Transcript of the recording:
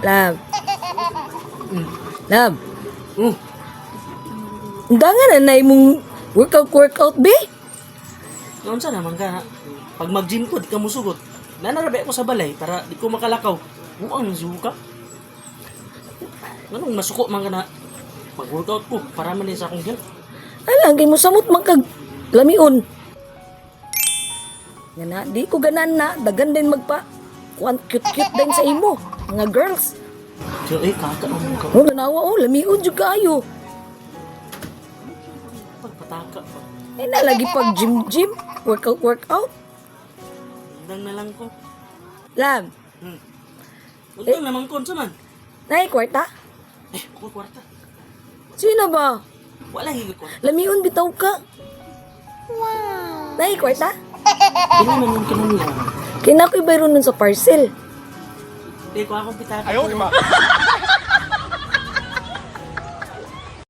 Love. Mm. Love. Mm. Dangan na na imong workout, be? Noon sa naman ka na. Pag mag-gym ko, di ka musugot. Nanarabi ako sa balay para di ko makalakaw. Buang suka. Anong masuko man ka na mag-workout ko para man sa akong health. Alang, kay mo samot man kag lamion. Nga na, di ko ganan na, dagan din magpa. Kuan cute-cute din sa imo, mga girls. So, kaka naman ka. Oh, ganawa, lamion jud kayo. Pagpataka pa. Na lagi pag gym, workout. Hanggang na lang ko. Love, Huwag naman kon sa man. naay kwarta? Ako kwarta. Sino ba? Wala higit ko. Lamion bitaw ka. Wow. Naay kwarta? Hindi naman yung kinanilang. Kinakoy bayron nun sa parcel. Hindi ko akong pitaka. Ayaw,